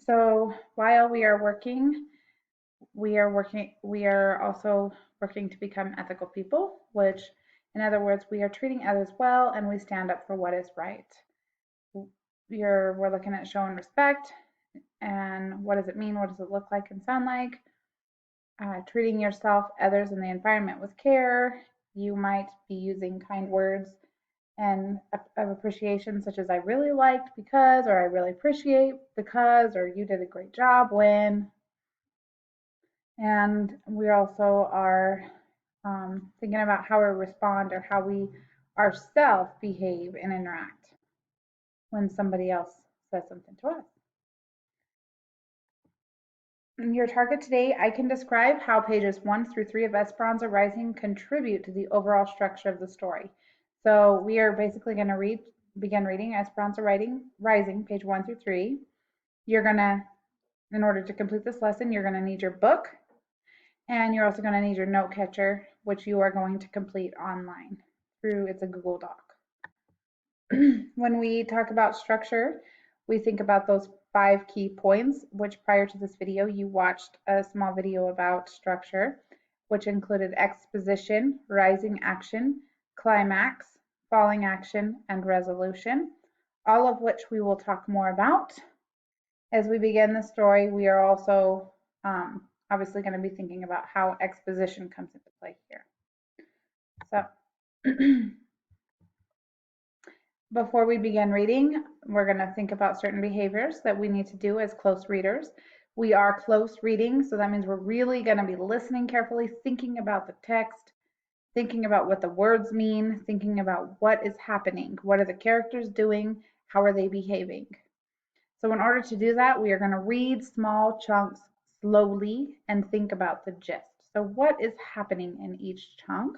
So while we are also working to become ethical people, which in other words, we are treating others well and we stand up for what is right. We're looking at showing respect and what does it mean? What does it look like and sound like? Treating yourself, others, and the environment with care. You might be using kind words and of appreciation, such as I really liked because, or I really appreciate because, or you did a great job when. And we also are thinking about how we respond or how we ourselves behave and interact when somebody else says something to us. In your target today, I can describe how pages 1 through 3 of Esperanza Rising contribute to the overall structure of the story. So we are basically going to begin reading Esperanza Rising, page 1 through 3. You're going to, in order to complete this lesson, you're going to need your book, and you're also going to need your note catcher, which you are going to complete online through, it's a Google Doc. When we talk about structure, we think about those 5 key points, which prior to this video, you watched a small video about structure, which included exposition, rising action, climax, falling action, and resolution, all of which we will talk more about. As we begin the story, we are also obviously going to be thinking about how exposition comes into play here. So before we begin reading, we're going to think about certain behaviors that we need to do as close readers. We are close reading, so that means we're really going to be listening carefully, thinking about the text, thinking about what the words mean, thinking about what is happening, what are the characters doing, how are they behaving. So in order to do that, we are going to read small chunks slowly and think about the gist. So what is happening in each chunk?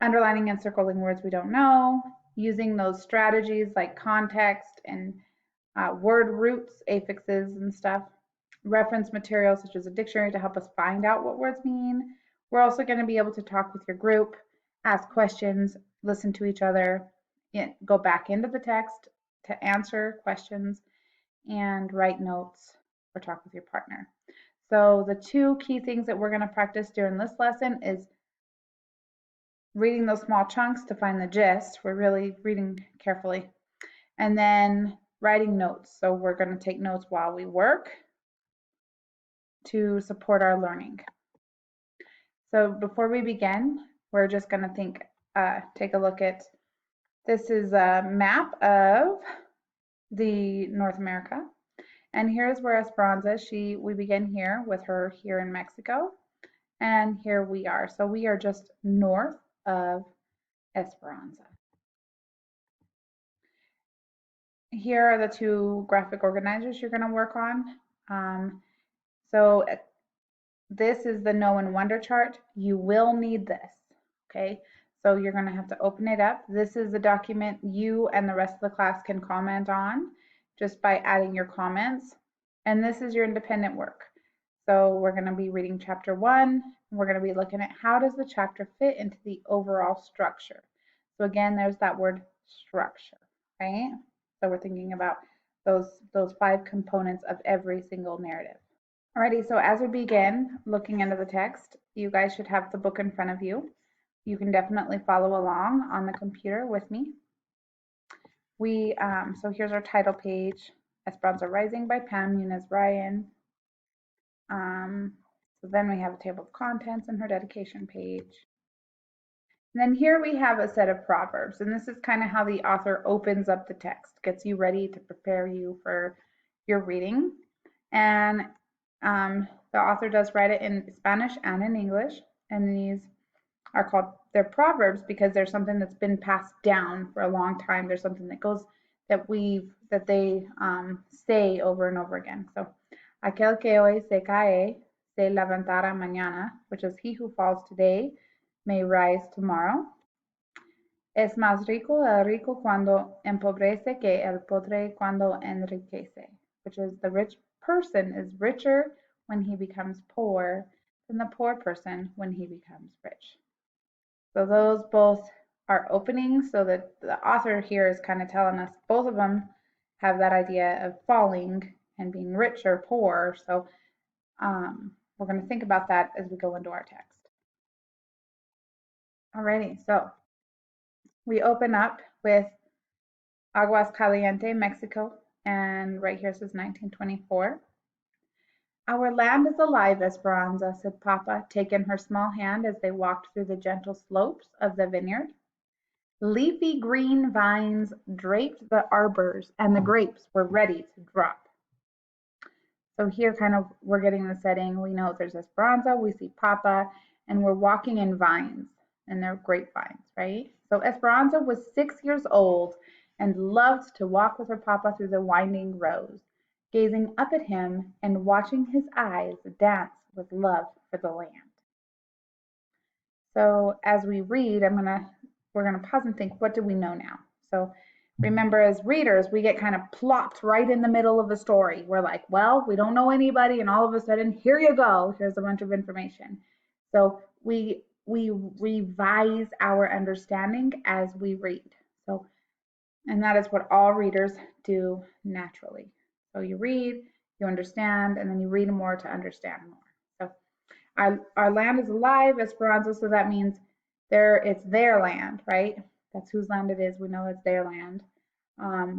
Underlining and circling words we don't know, using those strategies like context and word roots, affixes and stuff, reference materials such as a dictionary to help us find out what words mean. We're also going to be able to talk with your group, ask questions, listen to each other, go back into the text to answer questions, and write notes or talk with your partner. So the 2 key things that we're going to practice during this lesson is reading those small chunks to find the gist. We're really reading carefully. And then writing notes. So we're going to take notes while we work to support our learning. So before we begin, we're just going to take a look at, this is a map of the North America. And here's where Esperanza, we begin here with her here in Mexico. And here we are. So we are just north of Esperanza. Here are the 2 graphic organizers you're going to work on. So this is the know and wonder chart. You will need this, okay? So you're going to have to open it up. This is the document you and the rest of the class can comment on just by adding your comments. And this is your independent work. So we're going to be reading chapter 1. We're going to be looking at how does the chapter fit into the overall structure. So again, there's that word structure, right? So we're thinking about those 5 components of every single narrative. Alrighty, so as we begin looking into the text, you guys should have the book in front of you. You can definitely follow along on the computer with me. So here's our title page, Esperanza Rising by Pam Muniz Ryan. So then we have a table of contents and her dedication page. And then here we have a set of proverbs, and this is kind of how the author opens up the text, gets you ready to prepare you for your reading. And the author does write it in Spanish and in English, and these are called, they're proverbs because there's something that's been passed down for a long time. There's something that they say over and over again. So, aquel que hoy se cae se levantará mañana, which is he who falls today may rise tomorrow. Es más rico el rico cuando empobrece que el pobre cuando enriquece, which is the rich person is richer when he becomes poor than the poor person when he becomes rich. So those both are openings, so that the author here is kind of telling us both of them have that idea of falling and being rich or poor. So we're going to think about that as we go into our text. Alrighty, so we open up with Aguas Caliente, Mexico, and right here says 1924. Our land is alive, Esperanza, said Papa, taking her small hand as they walked through the gentle slopes of the vineyard. Leafy green vines draped the arbors, and the grapes were ready to drop. So here kind of we're getting the setting. We know there's Esperanza, we see Papa, and we're walking in vines, and they're grapevines, right? So Esperanza was 6 years old and loved to walk with her Papa through the winding rows, gazing up at him and watching his eyes dance with love for the land. So as we read, we're gonna pause and think, what do we know now? So remember, as readers, we get kind of plopped right in the middle of a story. We're like, well, we don't know anybody, and all of a sudden, here you go. Here's a bunch of information. So we revise our understanding as we read. So, and that is what all readers do naturally. So you read, you understand, and then you read more to understand more. So our land is alive, Esperanza, so that means it's their land, right? That's whose land it is. We know it's their land.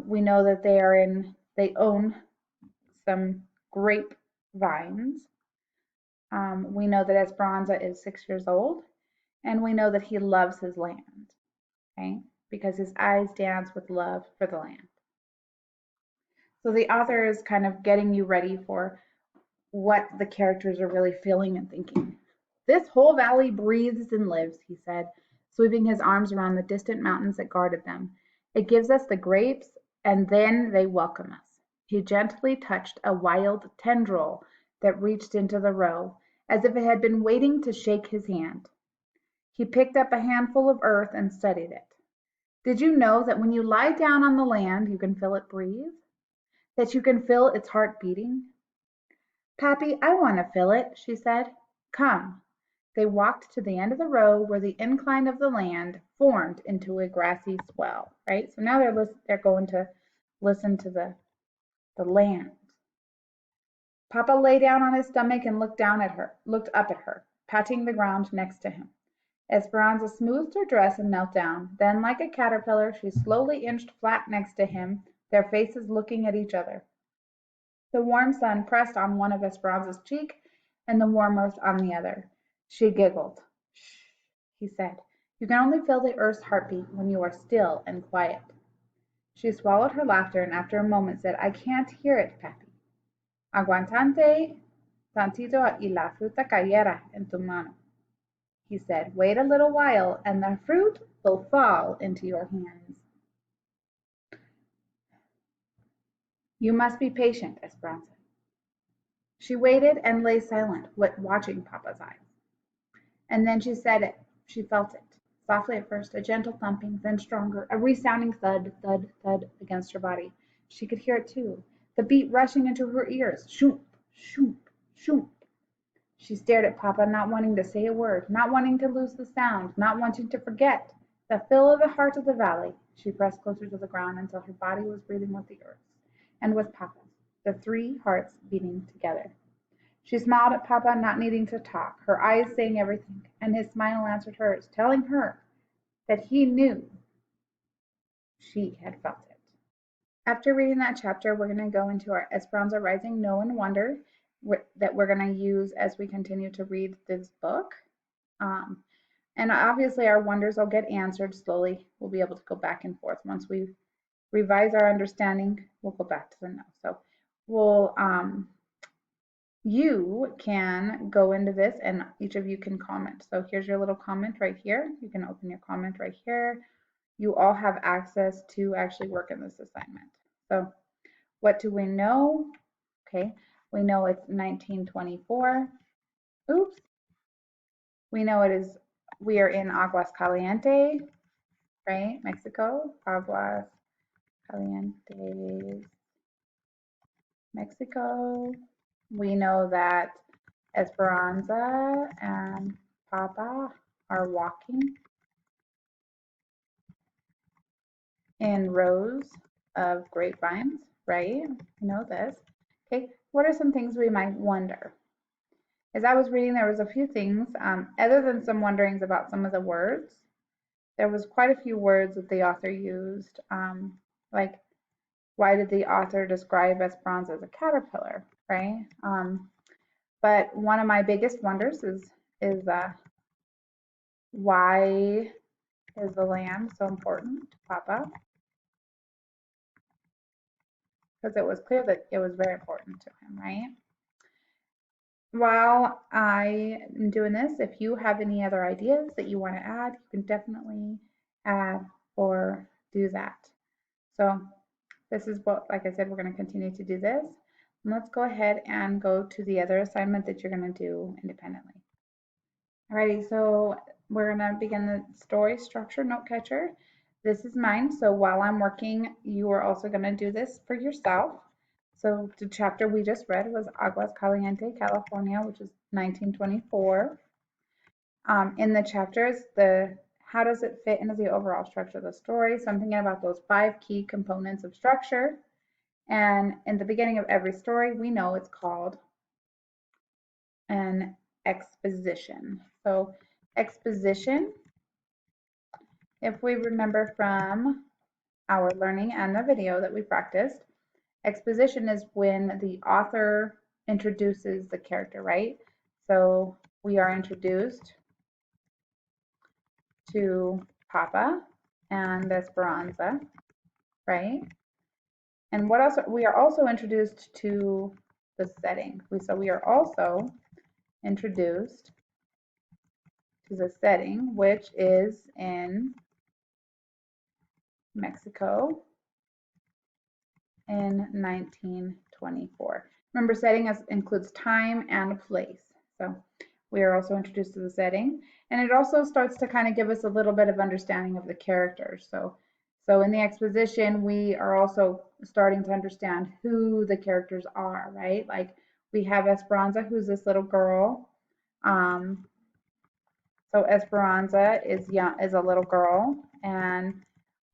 We know that they own some grape vines. We know that Esperanza is 6 years old, and we know that he loves his land, okay? Because his eyes dance with love for the land. So the author is kind of getting you ready for what the characters are really feeling and thinking. This whole valley breathes and lives, he said, sweeping his arms around the distant mountains that guarded them. It gives us the grapes, and then they welcome us. He gently touched a wild tendril that reached into the row, as if it had been waiting to shake his hand. He picked up a handful of earth and studied it. Did you know that when you lie down on the land, you can feel it breathe? That you can feel its heart beating? Pappy, I want to feel it, she said. Come. They walked to the end of the row where the incline of the land formed into a grassy swell, right? So now they're going to listen to the land. Papa lay down on his stomach and looked up at her, patting the ground next to him. Esperanza smoothed her dress and knelt down. Then, like a caterpillar, she slowly inched flat next to him, their faces looking at each other. The warm sun pressed on one of Esperanza's cheek and the warm earth on the other. She giggled. Shh, he said. You can only feel the earth's heartbeat when you are still and quiet. She swallowed her laughter and after a moment said, I can't hear it, Pappy. Aguantante tantito y la fruta cayera en tu mano, he said. Wait a little while and the fruit will fall into your hands. You must be patient, Esperanza. She waited and lay silent, watching Papa's eyes. And then she said it. She felt it. Softly at first, a gentle thumping, then stronger, a resounding thud, thud, thud against her body. She could hear it too, the beat rushing into her ears. Shoop, shoop, shoop. She stared at Papa, not wanting to say a word, not wanting to lose the sound, not wanting to forget the fill of the heart of the valley. She pressed closer to the ground until her body was breathing with the earth and with Papa's, the three hearts beating together. She smiled at Papa, not needing to talk, her eyes saying everything, and his smile answered hers, telling her that he knew she had felt it. After reading that chapter, we're going to go into our Esperanza Rising Know and Wonder that we're going to use as we continue to read this book. And obviously our wonders will get answered slowly. We'll be able to go back and forth. Once we revise our understanding, we'll go back to the know. So you can go into this and each of you can comment. So here's your little comment right here. You can open your comment right here. You all have access to actually work in this assignment. So what do we know? Okay, we know it's 1924. Oops. We know we are in Aguas Caliente, right? Mexico, Aguas Calientes, Mexico. We know that Esperanza and Papa are walking in rows of grapevines, right? We know this. Okay, what are some things we might wonder? As I was reading, there was a few things, other than some wonderings about some of the words. There was quite a few words that the author used, like why did the author describe Esperanza as a caterpillar, right? But one of my biggest wonders is why is the land so important to Papa? Because it was clear that it was very important to him, right? While I am doing this, if you have any other ideas that you want to add, you can definitely add or do that. So this is what, like I said, we're going to continue to do this. And let's go ahead and go to the other assignment that you're going to do independently. Alrighty, so we're going to begin the story structure note catcher. This is mine, so while I'm working, you are also going to do this for yourself. So the chapter we just read was Aguas Caliente, California, which is 1924. In the chapters, how does it fit into the overall structure of the story? So I'm thinking about those 5 key components of structure. And in the beginning of every story, we know it's called an exposition. So exposition, if we remember from our learning and the video that we practiced, exposition is when the author introduces the character, right? So we are introduced to Papa and Esperanza, right? And what else? We are also introduced to the setting. So we are also introduced to the setting, which is in Mexico in 1924. Remember, setting includes time and place. So we are also introduced to the setting, and it also starts to kind of give us a little bit of understanding of the characters. So in the exposition, we are also starting to understand who the characters are, right? Like we have Esperanza, who's this little girl. So Esperanza is young, is a little girl, and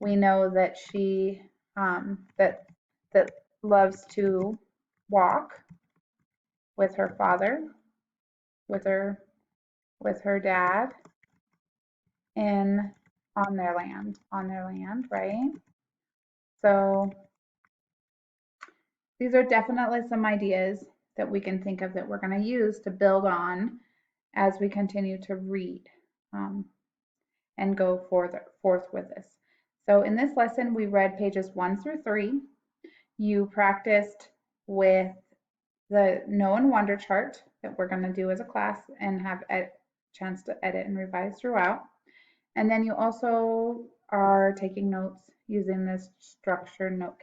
we know that she that loves to walk with her father, with her dad, in on their land, right? So these are definitely some ideas that we can think of that we're going to use to build on as we continue to read and go forth with this. So in this lesson, we read pages 1 through 3. You practiced with the Know and Wonder chart that we're going to do as a class and have a chance to edit and revise throughout. And then you also are taking notes using this structured note